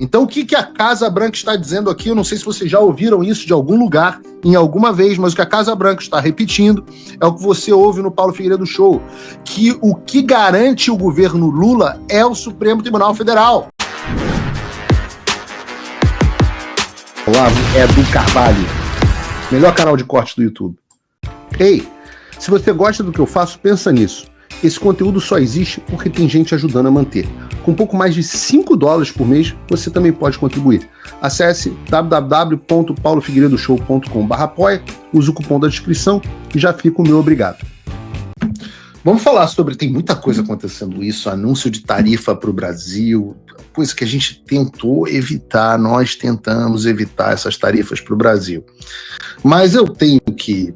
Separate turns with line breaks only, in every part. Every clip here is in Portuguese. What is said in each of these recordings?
Então, o que a Casa Branca está dizendo aqui, eu não sei se vocês já ouviram isso de algum lugar, em alguma vez, mas o que a Casa Branca está repetindo é o que você ouve no Paulo Figueiredo Show, que o que garante o governo Lula é o Supremo Tribunal Federal. Olavo Edu Carvalho, melhor canal de corte do YouTube. Ei, se você gosta do que eu faço, pensa nisso. Esse conteúdo só existe porque tem gente ajudando a manter. Com pouco mais de $5 por mês, você também pode contribuir. Acesse www.paulofigueiredoshow.com/apoia, use o cupom da descrição e já fica o meu obrigado. Vamos falar sobre... Tem muita coisa acontecendo isso, anúncio de tarifa para o Brasil, coisa que a gente tentou evitar, nós tentamos evitar essas tarifas para o Brasil. Mas eu tenho que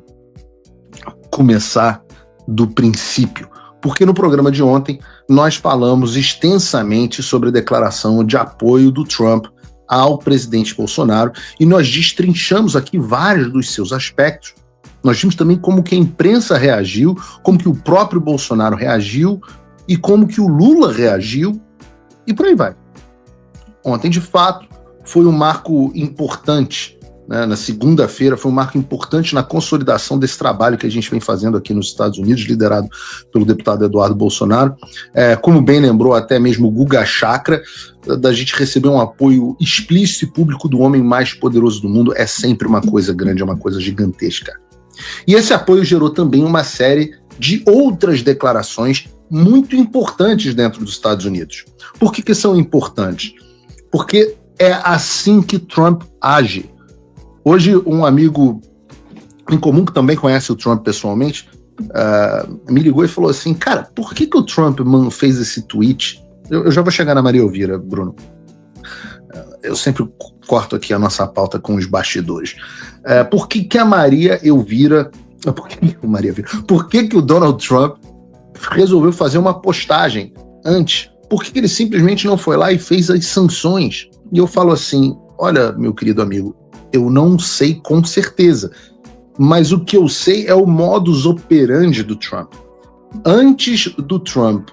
começar do princípio, porque no programa de ontem nós falamos extensamente sobre a declaração de apoio do Trump ao presidente Bolsonaro e nós destrinchamos aqui vários dos seus aspectos. Nós vimos também como que a imprensa reagiu, como que o próprio Bolsonaro reagiu e como que o Lula reagiu e por aí vai. Ontem, de fato, foi um marco importante, né? Na segunda-feira foi um marco importante na consolidação desse trabalho que a gente vem fazendo aqui nos Estados Unidos, liderado pelo deputado Eduardo Bolsonaro. Como bem lembrou até mesmo o Guga Chakra, da gente receber um apoio explícito e público do homem mais poderoso do mundo é sempre uma coisa grande, é uma coisa gigantesca. E esse apoio gerou também uma série de outras declarações muito importantes dentro dos Estados Unidos. Por que são importantes? Porque é assim que Trump age. Hoje, um amigo em comum, que também conhece o Trump pessoalmente, me ligou e falou assim, cara, por que o Trump fez esse tweet? Eu já vou chegar na Maria Elvira, Bruno. Eu sempre corto aqui a nossa pauta com os bastidores. Por que a Maria Elvira... Por que o Donald Trump resolveu fazer uma postagem antes? Por que ele simplesmente não foi lá e fez as sanções? E eu falo assim, olha, meu querido amigo, eu não sei com certeza, mas o que eu sei é o modus operandi do Trump. Antes do Trump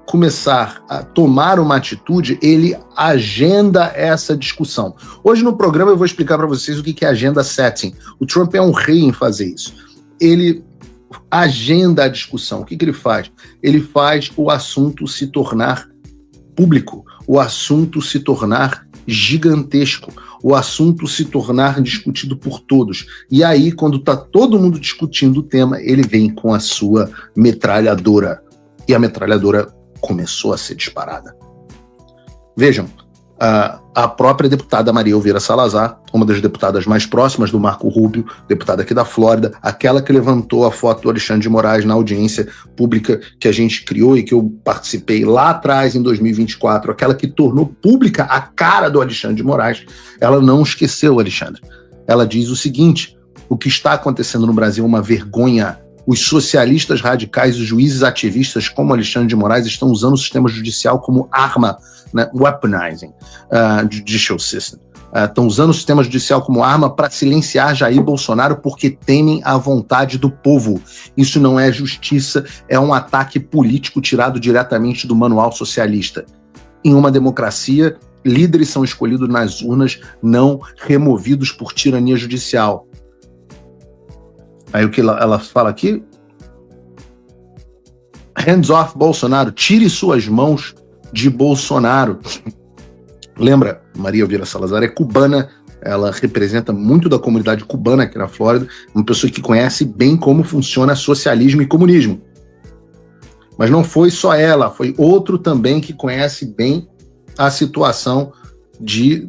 começar a tomar uma atitude, ele agenda essa discussão. Hoje no programa eu vou explicar para vocês o que é agenda setting. O Trump é um rei em fazer isso. Ele agenda a discussão. O que ele faz? Ele faz o assunto se tornar público, o assunto se tornar gigantesco, o assunto se tornar discutido por todos. E aí, quando está todo mundo discutindo o tema, ele vem com a sua metralhadora. E a metralhadora começou a ser disparada. Vejam, a própria deputada Maria Elvira Salazar, uma das deputadas mais próximas do Marco Rubio, deputada aqui da Flórida, aquela que levantou a foto do Alexandre de Moraes na audiência pública que a gente criou e que eu participei lá atrás, em 2024, aquela que tornou pública a cara do Alexandre de Moraes, ela não esqueceu o Alexandre. Ela diz o seguinte, o que está acontecendo no Brasil é uma vergonha. Os socialistas radicais, os juízes ativistas como Alexandre de Moraes estão usando o sistema judicial como arma, né, weaponizing judicial system. Estão usando o sistema judicial como arma para silenciar Jair Bolsonaro porque temem a vontade do povo. Isso não é justiça, é um ataque político tirado diretamente do manual socialista. Em uma democracia, líderes são escolhidos nas urnas, não removidos por tirania judicial. Aí o que ela fala aqui? Hands off Bolsonaro, tire suas mãos de Bolsonaro. Lembra, Maria Elvira Salazar é cubana, ela representa muito da comunidade cubana aqui na Flórida, uma pessoa que conhece bem como funciona socialismo e comunismo. Mas não foi só ela, foi outro também que conhece bem a situação de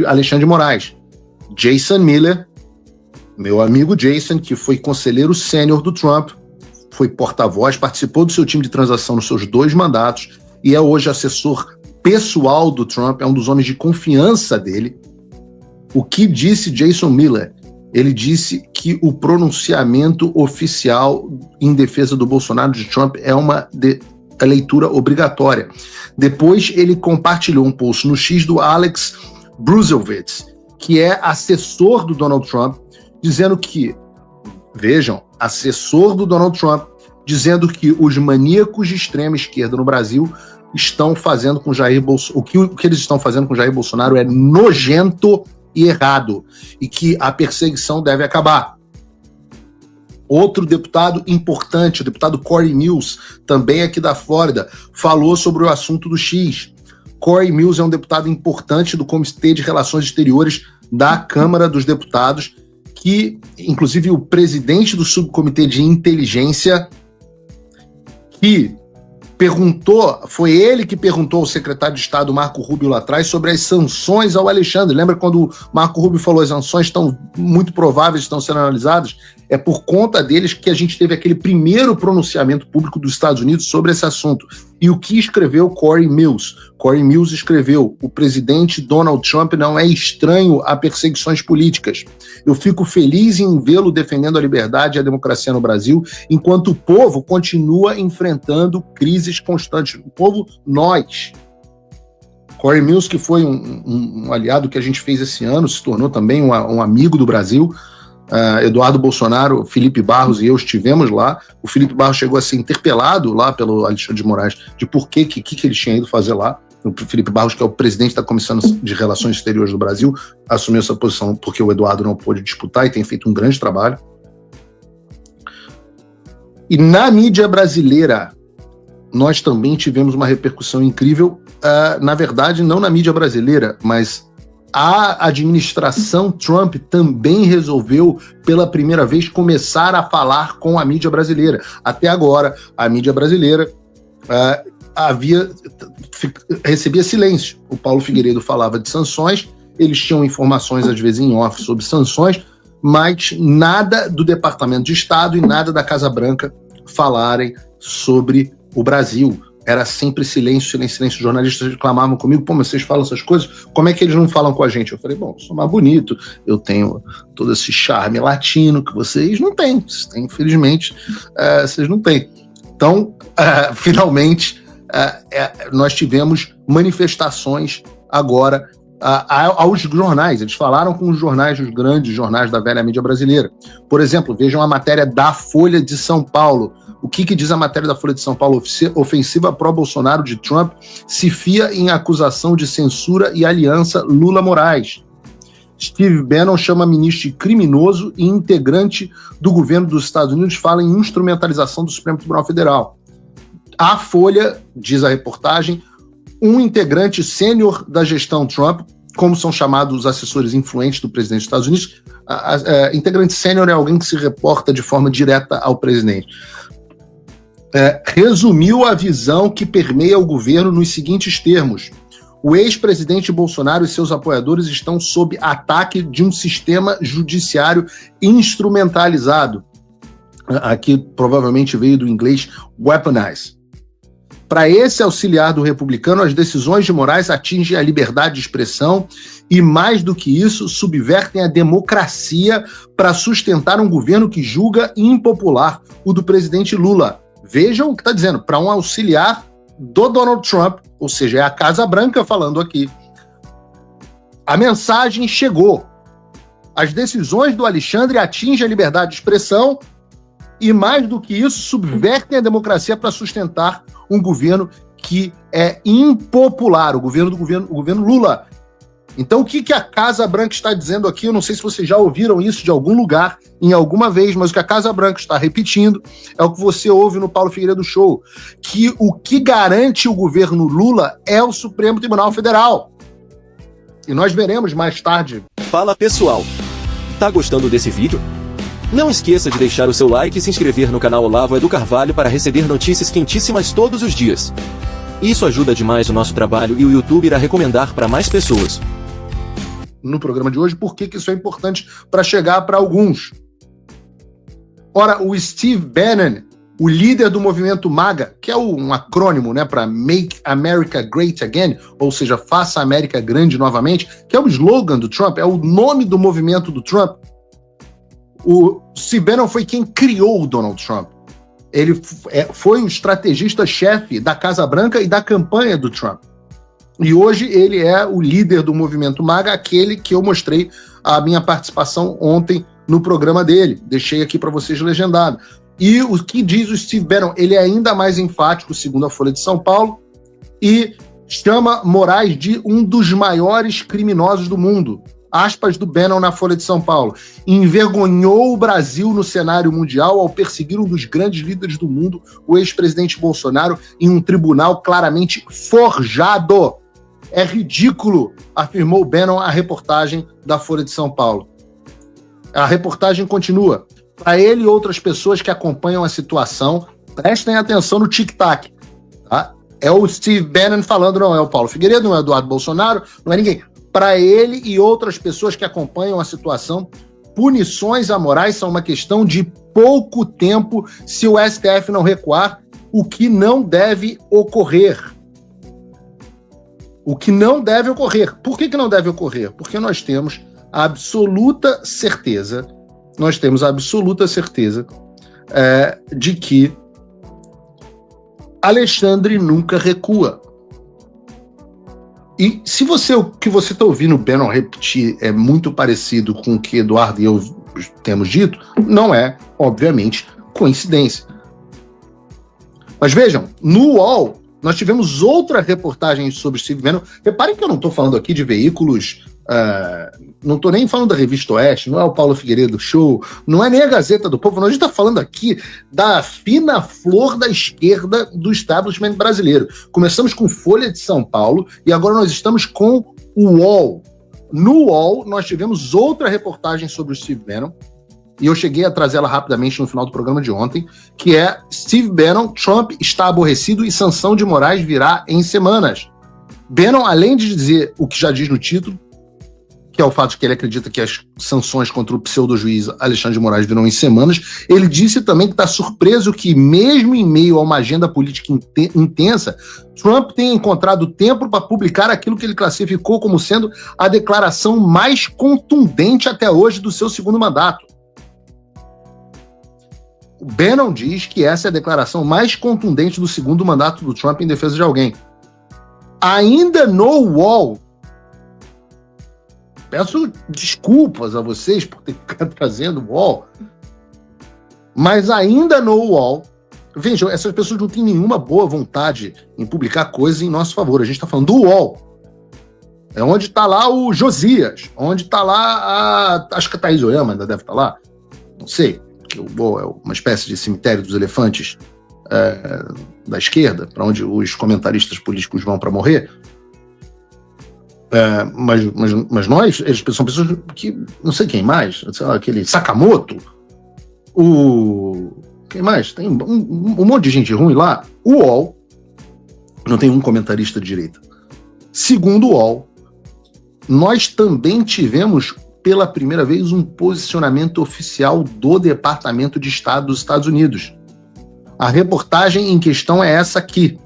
Alexandre de Moraes. Jason Miller, meu amigo Jason, que foi conselheiro sênior do Trump, foi porta-voz, participou do seu time de transação nos seus 2 mandatos e é hoje assessor pessoal do Trump, é um dos homens de confiança dele. O que disse Jason Miller? Ele disse que o pronunciamento oficial em defesa do Bolsonaro de Trump é uma leitura obrigatória. Depois ele compartilhou um post no X do Alex Bruselowitz, que é assessor do Donald Trump, dizendo que, vejam, assessor do Donald Trump, dizendo que os maníacos de extrema esquerda no Brasil estão fazendo com Jair Bolsonaro, o que eles estão fazendo com Jair Bolsonaro é nojento e errado, e que a perseguição deve acabar. Outro deputado importante, o deputado Corey Mills, também aqui da Flórida, falou sobre o assunto do X. Corey Mills é um deputado importante do Comitê de Relações Exteriores da Câmara dos Deputados, que, inclusive, o presidente do Subcomitê de Inteligência, que foi ele que perguntou ao secretário de Estado, Marco Rubio, lá atrás, sobre as sanções ao Alexandre. Lembra quando o Marco Rubio falou que as sanções estão muito prováveis, estão sendo analisadas? É por conta deles que a gente teve aquele primeiro pronunciamento público dos Estados Unidos sobre esse assunto. E o que escreveu Corey Mills? Corey Mills escreveu: o presidente Donald Trump não é estranho a perseguições políticas. Eu fico feliz em vê-lo defendendo a liberdade e a democracia no Brasil, enquanto o povo continua enfrentando crises constantes. O povo, nós. Corey Mills, que foi um aliado que a gente fez esse ano, se tornou também um amigo do Brasil. Eduardo Bolsonaro, Felipe Barros e eu estivemos lá. O Felipe Barros chegou a ser interpelado lá pelo Alexandre de Moraes de por que ele tinha ido fazer lá. O Felipe Barros, que é o presidente da Comissão de Relações Exteriores do Brasil, assumiu essa posição porque o Eduardo não pôde disputar e tem feito um grande trabalho. E na mídia brasileira, nós também tivemos uma repercussão incrível, na verdade, não na mídia brasileira, mas a administração Trump também resolveu, pela primeira vez, começar a falar com a mídia brasileira. Até agora, a mídia brasileira recebia silêncio. O Paulo Figueiredo falava de sanções, eles tinham informações, às vezes, em off sobre sanções, mas nada do Departamento de Estado e nada da Casa Branca falarem sobre o Brasil. Era sempre silêncio, silêncio, silêncio. Os jornalistas reclamavam comigo: pô, mas vocês falam essas coisas, como é que eles não falam com a gente? Eu falei: bom, eu sou mais bonito, eu tenho todo esse charme latino que vocês não têm. Vocês têm, infelizmente, vocês não têm. Então, finalmente, nós tivemos manifestações agora aos jornais. Eles falaram com os jornais, os grandes jornais da velha mídia brasileira. Por exemplo, vejam a matéria da Folha de São Paulo. O que diz a matéria da Folha de São Paulo? Ofensiva pró-Bolsonaro de Trump se fia em acusação de censura e aliança Lula-Moraes. Steve Bannon chama ministro de criminoso e integrante do governo dos Estados Unidos fala em instrumentalização do Supremo Tribunal Federal. A Folha, diz a reportagem, um integrante sênior da gestão Trump, como são chamados os assessores influentes do presidente dos Estados Unidos, integrante sênior é alguém que se reporta de forma direta ao presidente. Resumiu a visão que permeia o governo nos seguintes termos: o ex-presidente Bolsonaro e seus apoiadores estão sob ataque de um sistema judiciário instrumentalizado. Aqui provavelmente veio do inglês weaponize. Para esse auxiliar do republicano, as decisões de Moraes atingem a liberdade de expressão e, mais do que isso, subvertem a democracia para sustentar um governo que julga impopular, o do presidente Lula. Vejam o que está dizendo: para um auxiliar do Donald Trump, ou seja, é a Casa Branca falando aqui. A mensagem chegou. As decisões do Alexandre atingem a liberdade de expressão e, mais do que isso, subvertem a democracia para sustentar um governo que é impopular, o governo Lula. Então, o que a Casa Branca está dizendo aqui? Eu não sei se vocês já ouviram isso de algum lugar, em alguma vez, mas o que a Casa Branca está repetindo é o que você ouve no Paulo Figueiredo Show, que o que garante o governo Lula é o Supremo Tribunal Federal. E nós veremos mais tarde.
Fala, pessoal! Tá gostando desse vídeo? Não esqueça de deixar o seu like e se inscrever no canal Olavo Edu Carvalho para receber notícias quentíssimas todos os dias. Isso ajuda demais o nosso trabalho e o YouTube irá recomendar para mais pessoas.
No programa de hoje, por que isso é importante para chegar para alguns. Ora, o Steve Bannon, o líder do movimento MAGA, que é um acrônimo, né, para Make America Great Again, ou seja, Faça a América Grande Novamente, que é o slogan do Trump, é o nome do movimento do Trump. O Steve Bannon foi quem criou o Donald Trump. Ele foi o estrategista-chefe da Casa Branca e da campanha do Trump. E hoje ele é o líder do movimento MAGA, aquele que eu mostrei a minha participação ontem no programa dele. Deixei aqui para vocês legendado. E o que diz o Steve Bannon? Ele é ainda mais enfático, segundo a Folha de São Paulo, e chama Moraes de um dos maiores criminosos do mundo. Aspas do Bannon na Folha de São Paulo. Envergonhou o Brasil no cenário mundial ao perseguir um dos grandes líderes do mundo, o ex-presidente Bolsonaro, em um tribunal claramente forjado. É ridículo, afirmou Bannon à reportagem da Folha de São Paulo. A reportagem continua. Para ele e outras pessoas que acompanham a situação, prestem atenção no tic-tac. Tá? É o Steve Bannon falando, não é o Paulo Figueiredo, não é o Eduardo Bolsonaro, não é ninguém. Para ele e outras pessoas que acompanham a situação, punições a Moraes são uma questão de pouco tempo se o STF não recuar, o que não deve ocorrer. O que não deve ocorrer. Por que não deve ocorrer? Porque nós temos a absoluta certeza, de que Alexandre nunca recua. E se o que você está ouvindo o Bannon repetir é muito parecido com o que Eduardo e eu temos dito, não é, obviamente, coincidência. Mas vejam, no UOL, nós tivemos outra reportagem sobre Steve Bannon. Reparem que eu não estou falando aqui de veículos, não estou nem falando da Revista Oeste, não é o Paulo Figueiredo Show, não é nem a Gazeta do Povo, a gente está falando aqui da fina flor da esquerda do establishment brasileiro. Começamos com Folha de São Paulo e agora nós estamos com o UOL. No UOL, nós tivemos outra reportagem sobre o Steve Bannon, e eu cheguei a trazê-la rapidamente no final do programa de ontem, que é Steve Bannon, Trump está aborrecido e sanção de Moraes virá em semanas. Bannon, além de dizer o que já diz no título, que é o fato de que ele acredita que as sanções contra o pseudo-juiz Alexandre de Moraes virão em semanas, ele disse também que está surpreso que, mesmo em meio a uma agenda política intensa, Trump tenha encontrado tempo para publicar aquilo que ele classificou como sendo a declaração mais contundente até hoje do seu segundo mandato. O Bannon diz que essa é a declaração mais contundente do segundo mandato do Trump em defesa de alguém. Ainda no UOL, peço desculpas a vocês por ter ficado trazendo o UOL, mas ainda no UOL, vejam, essas pessoas não têm nenhuma boa vontade em publicar coisas em nosso favor. A gente está falando do UOL. É onde está lá o Josias, onde está lá acho que a Thaís Oyama ainda deve estar lá, não sei. Que o UOL é uma espécie de cemitério dos elefantes da esquerda, para onde os comentaristas políticos vão para morrer. Mas eles são pessoas que, não sei quem mais, sei lá, aquele Sakamoto, quem mais? Tem um monte de gente ruim lá. O UOL não tem um comentarista de direita. Segundo o UOL, nós também tivemos pela primeira vez um posicionamento oficial do Departamento de Estado dos Estados Unidos. A reportagem em questão é essa aqui.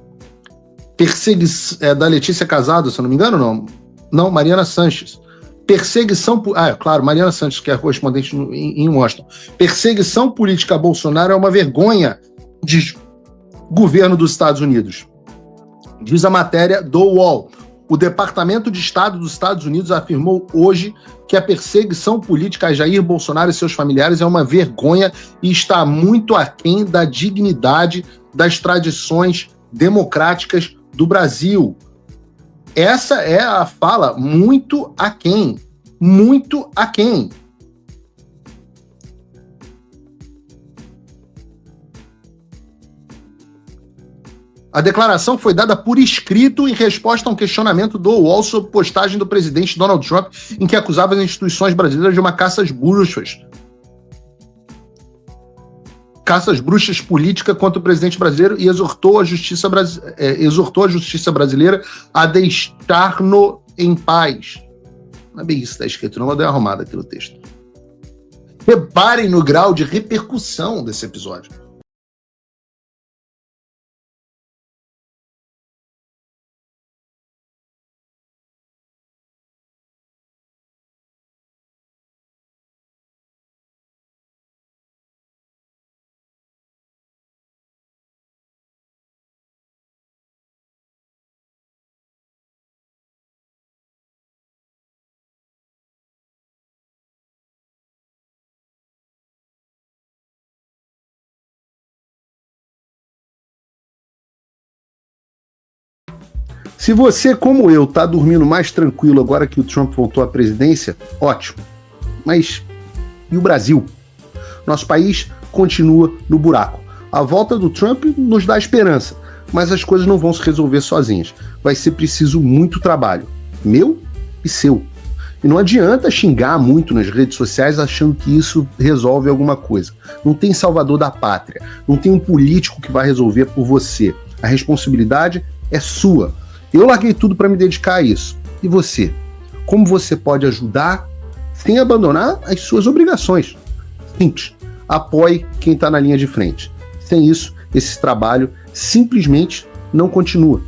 Da Letícia Casado, se eu não me engano, não, Mariana Sanches. Perseguição... claro, Mariana Sanches, que é correspondente em Washington. Perseguição política a Bolsonaro é uma vergonha de governo dos Estados Unidos. Diz a matéria do UOL. O Departamento de Estado dos Estados Unidos afirmou hoje que a perseguição política a Jair Bolsonaro e seus familiares é uma vergonha e está muito aquém da dignidade das tradições democráticas do Brasil. Essa é a fala muito aquém. Muito aquém. A declaração foi dada por escrito em resposta a um questionamento do UOL sobre postagem do presidente Donald Trump, em que acusava as instituições brasileiras de uma caça às bruxas. Caça às bruxas política contra o presidente brasileiro e exortou a justiça brasileira a deixar-no em paz. Não é bem isso que está escrito, não, eu dei uma arrumada aqui no texto. Reparem no grau de repercussão desse episódio. Se você, como eu, tá dormindo mais tranquilo agora que o Trump voltou à presidência, ótimo. Mas e o Brasil? Nosso país continua no buraco. A volta do Trump nos dá esperança, mas as coisas não vão se resolver sozinhas. Vai ser preciso muito trabalho, meu e seu. E não adianta xingar muito nas redes sociais achando que isso resolve alguma coisa. Não tem salvador da pátria, não tem um político que vai resolver por você. A responsabilidade é sua. Eu larguei tudo para me dedicar a isso. E você? Como você pode ajudar sem abandonar as suas obrigações? Simples. Apoie quem está na linha de frente. Sem isso, esse trabalho simplesmente não continua.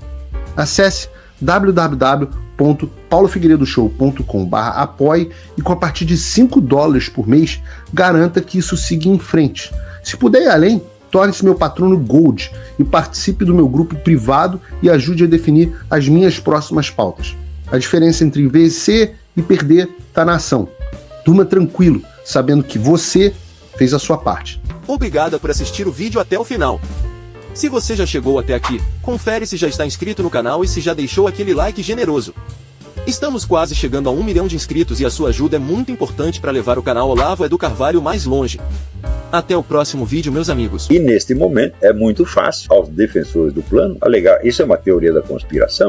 Acesse www.paulofigueiredoshow.com/apoie e com a partir de $5 por mês, garanta que isso siga em frente. Se puder ir além, torne-se meu patrono Gold e participe do meu grupo privado e ajude a definir as minhas próximas pautas. A diferença entre vencer e perder está na ação. Durma tranquilo, sabendo que você fez a sua parte.
Obrigada por assistir o vídeo até o final. Se você já chegou até aqui, confere se já está inscrito no canal e se já deixou aquele like generoso. Estamos quase chegando a 1 milhão de inscritos e a sua ajuda é muito importante para levar o canal Olavo do Carvalho mais longe. Até o próximo vídeo, meus amigos.
E neste momento é muito fácil aos defensores do plano alegar isso é uma teoria da conspiração.